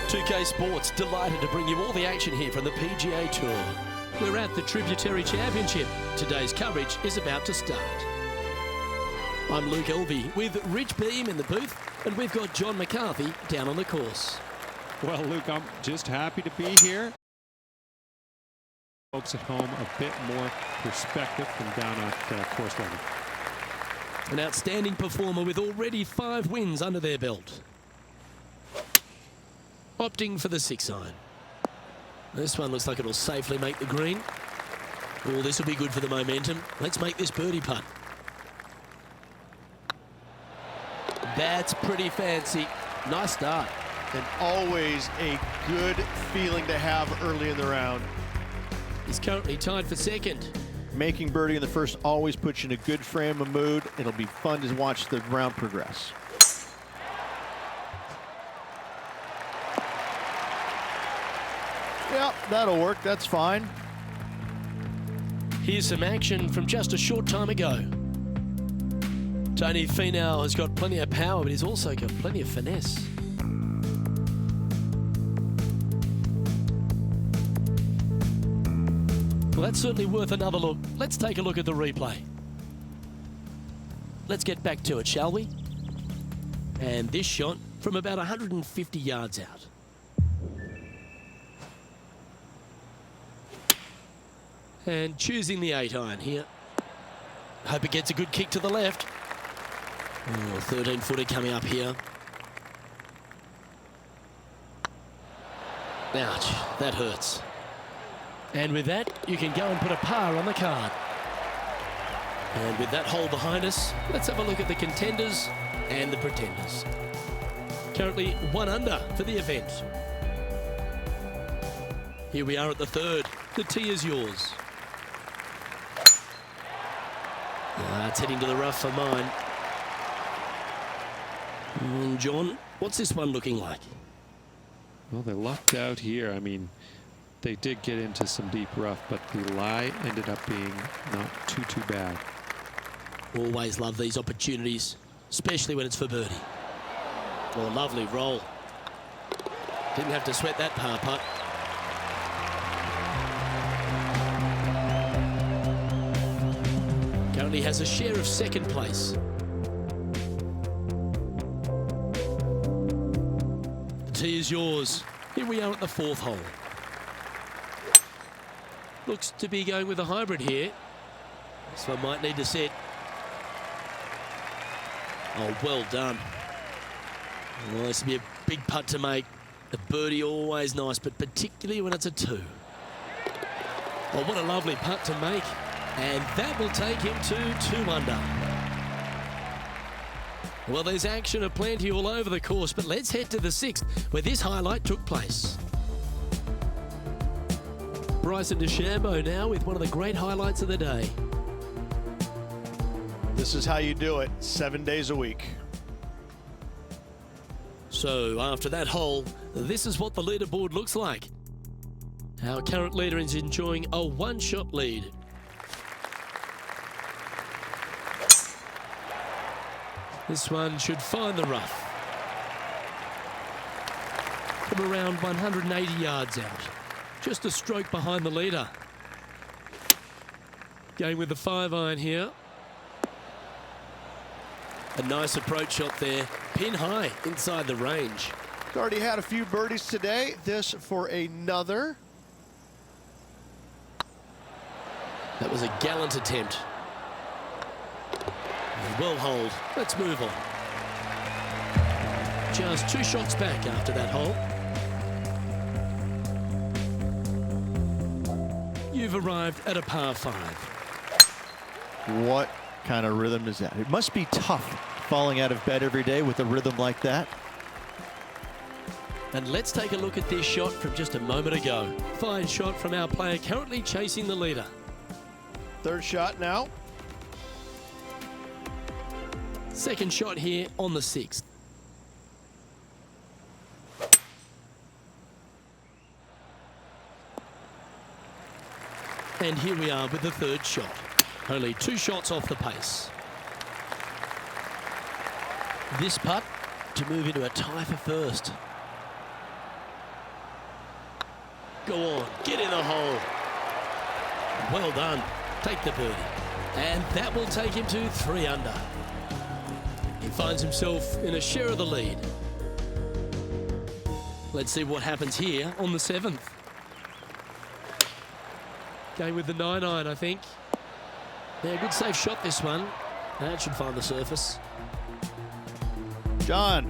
2K Sports, delighted to bring you all the action here from the PGA Tour. We're at the Tributary Championship. Today's coverage is about to start. I'm Luke Elvey with Rich Beam in the booth, and we've got John McCarthy down on the course. Well, Luke, I'm just happy to be here. Folks at home a bit more perspective from down at course level. An outstanding performer with already 5 wins under their belt. Opting for the 6-iron. This one looks like it'll safely make the green. Oh, this will be good for the momentum. Let's make this birdie putt. That's pretty fancy. Nice start. And always a good feeling to have early in the round. He's currently tied for second. Making birdie in the first always puts you in a good frame of mood. It'll be fun to watch the round progress. Yeah, that'll work. That's fine. Here's some action from just a short time ago. Tony Finau has got plenty of power, but he's also got plenty of finesse. Well, that's certainly worth another look. Let's take a look at the replay. Let's get back to it, shall we? And this shot from about 150 yards out. And choosing the 8-iron here. Hope it gets a good kick to the left. Oh, 13-footer coming up here. Ouch, that hurts. And with that, you can go and put a par on the card. And with that hole behind us, let's have a look at the contenders and the pretenders. Currently 1 under for the event. Here we are at the 3rd. The tee is yours. It's heading to the rough for mine. And John, what's this one looking like? Well, they lucked out here. I mean, they did get into some deep rough, but the lie ended up being not too bad. Always love these opportunities, especially when it's for birdie. Well, a lovely roll. Didn't have to sweat that par putt. Currently has a share of second place. The tee is yours. Here we are at the 4th hole. Looks to be going with a hybrid here. This one might need to set. Oh, well done. Well, this will be a big putt to make. A birdie always nice, but particularly when it's a 2. Well, what a lovely putt to make. And that will take him to 2 under. Well, there's action aplenty all over the course, but let's head to the 6th, where this highlight took place. Bryson DeChambeau now with one of the great highlights of the day. This is how you do it, 7 days a week. So after that hole, this is what the leaderboard looks like. Our current leader is enjoying a 1-shot lead. This one should find the rough. From around 180 yards out. Just a stroke behind the leader. Going with the 5-iron here. A nice approach shot there. Pin high inside the range. Already had a few birdies today. This for another. That was a gallant attempt. Well holed. Let's move on. Just 2 shots back after that hole. You've arrived at a par 5. What kind of rhythm is that? It must be tough falling out of bed every day with a rhythm like that. And let's take a look at this shot from just a moment ago. Fine shot from our player currently chasing the leader. 3rd shot now. Second shot here on the 6th. And here we are with the 3rd shot. Only 2 shots off the pace. This putt to move into a tie for first. Go on, get in the hole. Well done. Take the birdie. And that will take him to 3 under. He finds himself in a share of the lead. Let's see what happens here on the 7th. Going with the 9-iron, I think. Yeah, good safe shot this one. That should find the surface. John,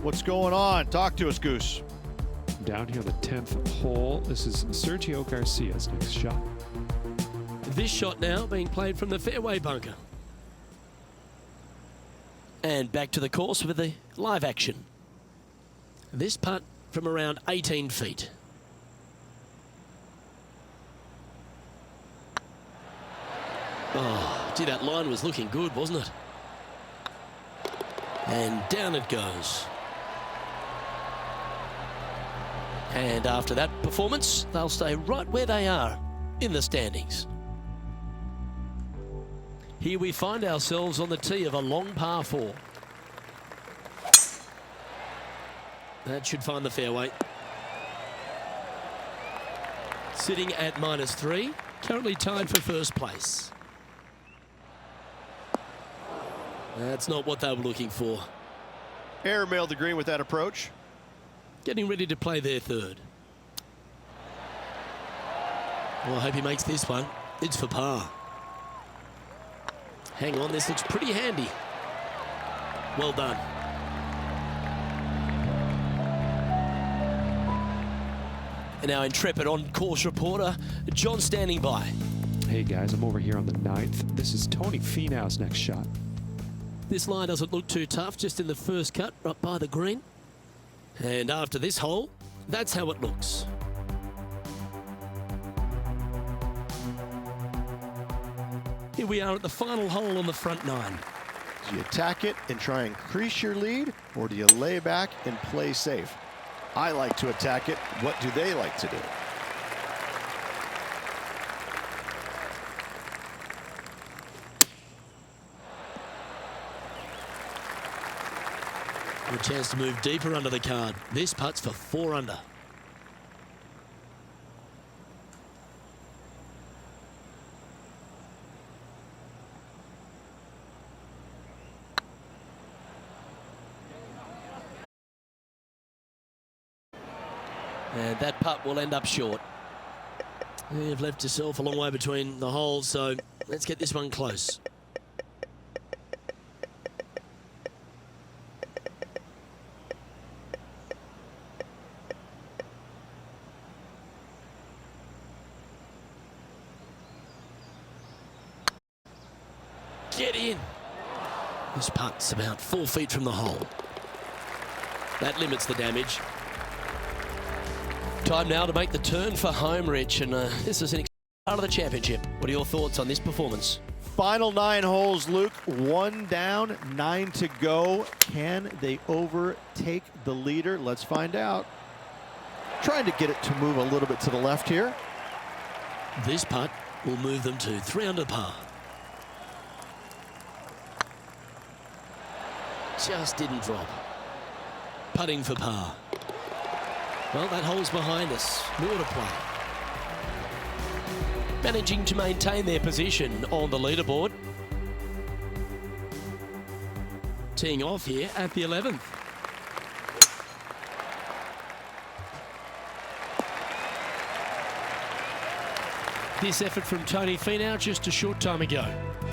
what's going on? Talk to us, Goose. Down here, the 10th hole. This is Sergio Garcia's next shot. This shot now being played from the fairway bunker. And back to the course with the live action. This putt from around 18 feet. Oh, gee, that line was looking good, wasn't it? And down it goes. And after that performance, they'll stay right where they are in the standings. Here we find ourselves on the tee of a long par 4. That should find the fairway. Sitting at -3, currently tied for first place. That's not what they were looking for. Airmailed the green with that approach. Getting ready to play their 3rd. Well, I hope he makes this one. It's for par. Hang on, this looks pretty handy. Well done. And our intrepid on-course reporter, John, standing by. Hey guys, I'm over here on the 9th. This is Tony Finau's next shot. This line doesn't look too tough, just in the first cut, right by the green. And after this hole, that's how it looks. Here we are at the final hole on the front 9. Do you attack it and try and increase your lead, or do you lay back and play safe? I like to attack it. What do they like to do? A chance to move deeper under the card. This putt's for 4 under. And that putt will end up short. You've left yourself a long way between the holes, so let's get this one close. Get in. This putt's about 4 feet from the hole. That limits the damage. Time now to make the turn for home, Rich, and this is an exciting part of the championship. What are your thoughts on this performance? Final 9 holes, Luke. 1 down, 9 to go. Can they overtake the leader? Let's find out. Trying to get it to move a little bit to the left here. This putt will move them to 3 under par. Just didn't drop. Putting for par. Well, that hole's behind us. More to play. Managing to maintain their position on the leaderboard. Teeing off here at the 11th. This effort from Tony Finau just a short time ago.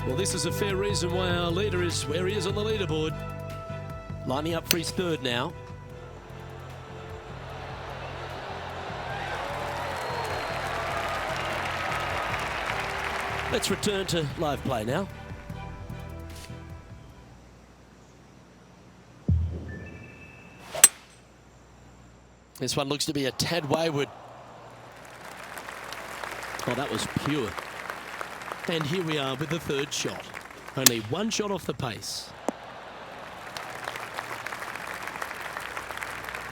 Well, this is a fair reason why our leader is where he is on the leaderboard. Lining up for his 3rd now. Let's return to live play now. This one looks to be a tad wayward. Oh, that was pure. And here we are with the 3rd shot. Only 1 shot off the pace.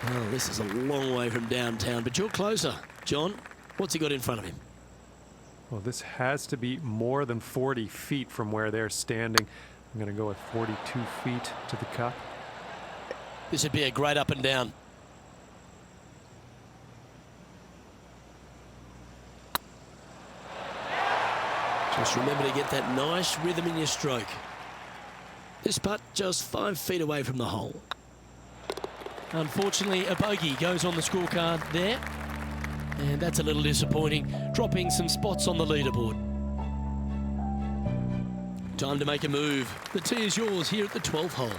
Oh, this is a long way from downtown, but you're closer. John, what's he got in front of him? Well, this has to be more than 40 feet from where they're standing. I'm going to go with 42 feet to the cup. This would be a great up and down. Just remember to get that nice rhythm in your stroke. This putt just 5 feet away from the hole. Unfortunately, a bogey goes on the scorecard there. And that's a little disappointing, dropping some spots on the leaderboard. Time to make a move. The tee is yours here at the 12th hole.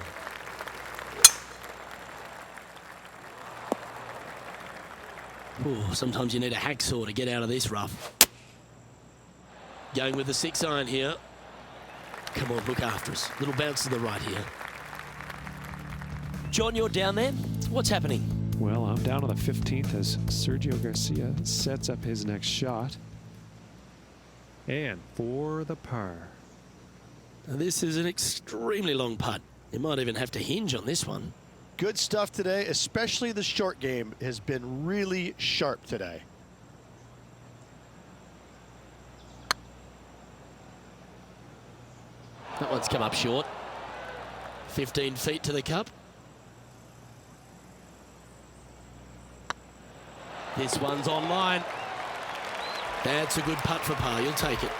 Ooh, sometimes you need a hacksaw to get out of this rough. Going with the 6-iron here. Come on, look after us. Little bounce to the right here. John, you're down there. What's happening? Well, I'm down on the 15th as Sergio Garcia sets up his next shot. And for the par. Now, this is an extremely long putt. You might even have to hinge on this one. Good stuff today, especially the short game has been really sharp today. That one's come up short. 15 feet to the cup. This one's on line. That's a good putt for par. You'll take it.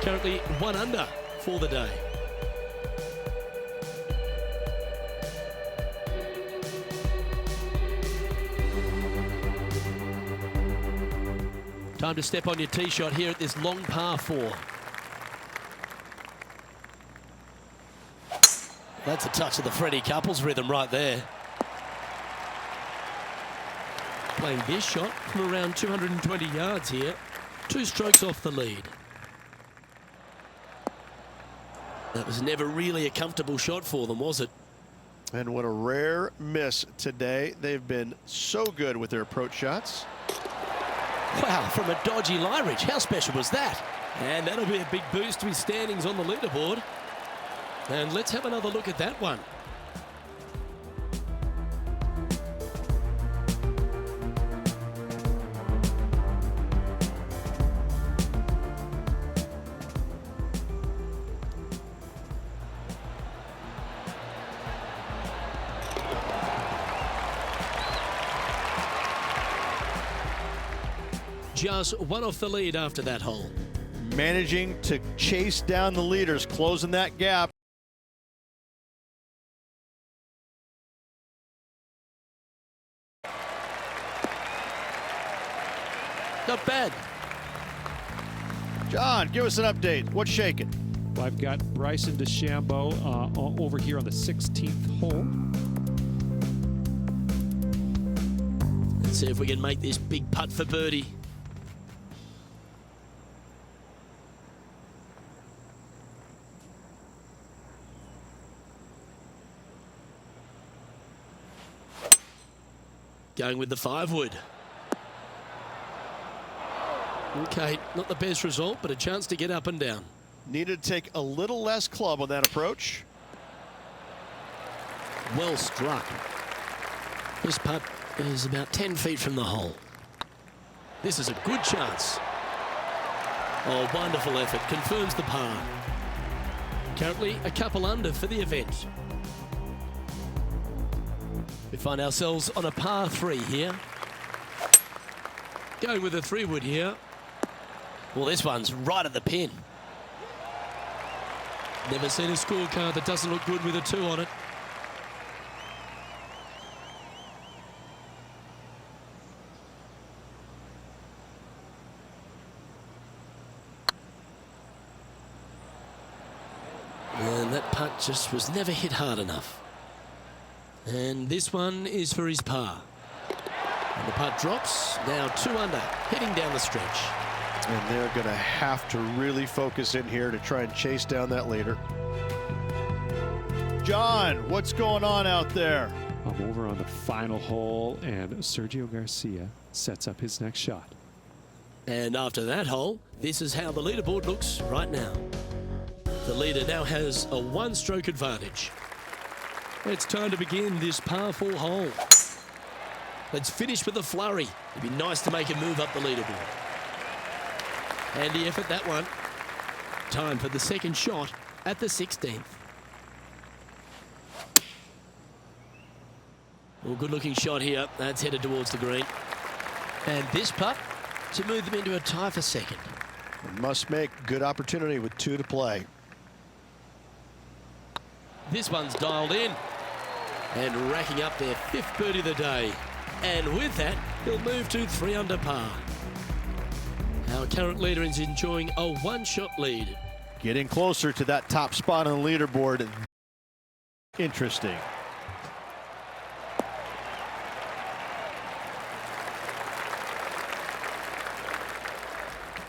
Currently 1 under for the day. Time to step on your tee shot here at this long par 4. That's a touch of the Freddie Couples rhythm right there. Playing this shot from around 220 yards here. 2 strokes off the lead. That was never really a comfortable shot for them, was it? And what a rare miss today. They've been so good with their approach shots. Wow, from a dodgy Lyridge. How special was that? And that'll be a big boost to his standings on the leaderboard. And let's have another look at that one. Just 1 off the lead after that hole. Managing to chase down the leaders, closing that gap. Not bad. John, give us an update. What's shaking? Well, I've got Bryson DeChambeau over here on the 16th hole. Let's see if we can make this big putt for birdie. Going with the 5-wood. Okay, not the best result, but a chance to get up and down. Needed to take a little less club on that approach. Well struck. This putt is about 10 feet from the hole. This is a good chance. Oh, wonderful effort. Confirms the par. Currently a couple under for the event. We find ourselves on a par 3 here. Going with a 3-wood here. Well, this one's right at the pin. Never seen a scorecard that doesn't look good with a 2 on it. And that putt just was never hit hard enough. And this one is for his par. And the putt drops, now 2 under, heading down the stretch. And they're going to have to really focus in here to try and chase down that leader. John, what's going on out there? I'm over on the final hole, and Sergio Garcia sets up his next shot. And after that hole, this is how the leaderboard looks right now. The leader now has a 1-stroke advantage. It's time to begin this par 4 hole. Let's finish with a flurry. It'd be nice to make a move up the leaderboard. Handy effort, that one. Time for the second shot at the 16th. Well, good looking shot here. That's headed towards the green. And this putt to move them into a tie for second. Must make good opportunity with 2 to play. This one's dialed in and racking up their 5th birdie of the day. And with that, he'll move to 3 under par. Our current leader is enjoying a 1-shot lead. Getting closer to that top spot on the leaderboard. Interesting.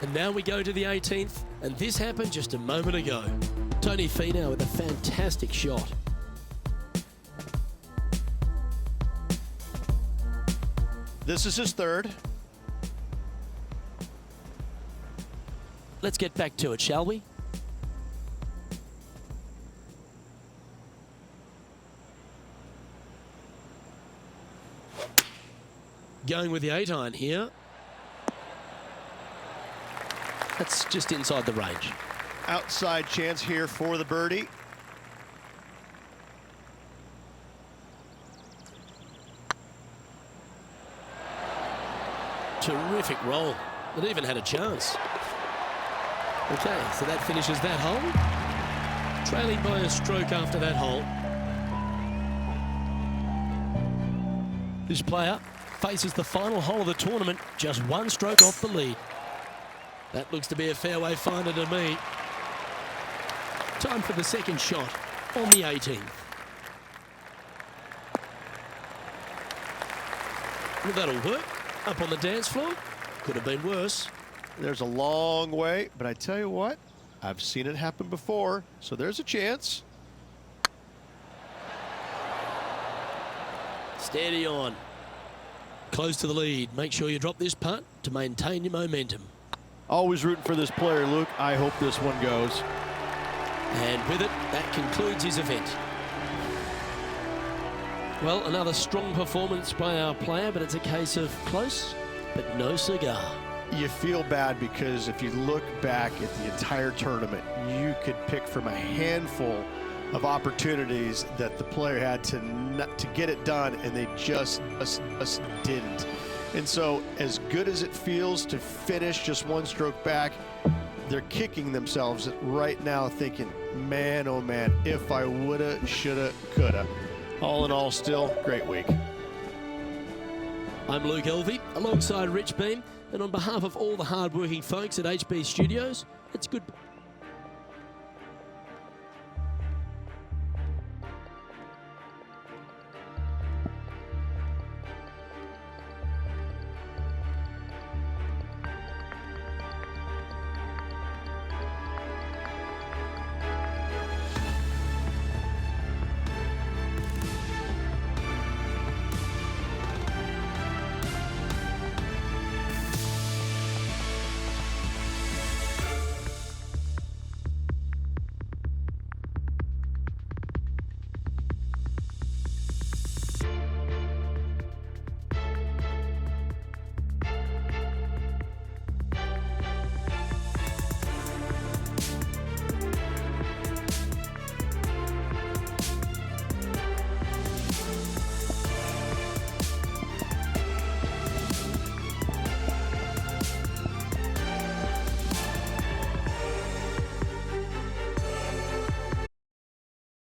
And now we go to the 18th, and this happened just a moment ago. Tony Finau with a fantastic shot. This is his 3rd. Let's get back to it, shall we? Going with the 8-iron here. That's just inside the range. Outside chance here for the birdie. Terrific roll. It even had a chance. Okay, so that finishes that hole. Trailing by a stroke after that hole. This player faces the final hole of the tournament, just 1 stroke off the lead. That looks to be a fairway finder to me. Time for the 2nd shot on the 18th. Well, that'll work. Up on the dance floor. Could have been worse. There's a long way, but I tell you what, I've seen it happen before, so there's a chance. Steady on. Close to the lead. Make sure you drop this putt to maintain your momentum. Always rooting for this player, Luke. I hope this one goes. And with it, that concludes his event. Well, another strong performance by our player, but it's a case of close, but no cigar. You feel bad because if you look back at the entire tournament, you could pick from a handful of opportunities that the player had to get it done, and they just didn't. And so as good as it feels to finish just 1 stroke back, they're kicking themselves right now thinking, man, oh man, if I woulda, shoulda, coulda. All in all, still great week. I'm Luke Elvey alongside Rich Beem, and on behalf of all the hard-working folks at HB Studios, it's good.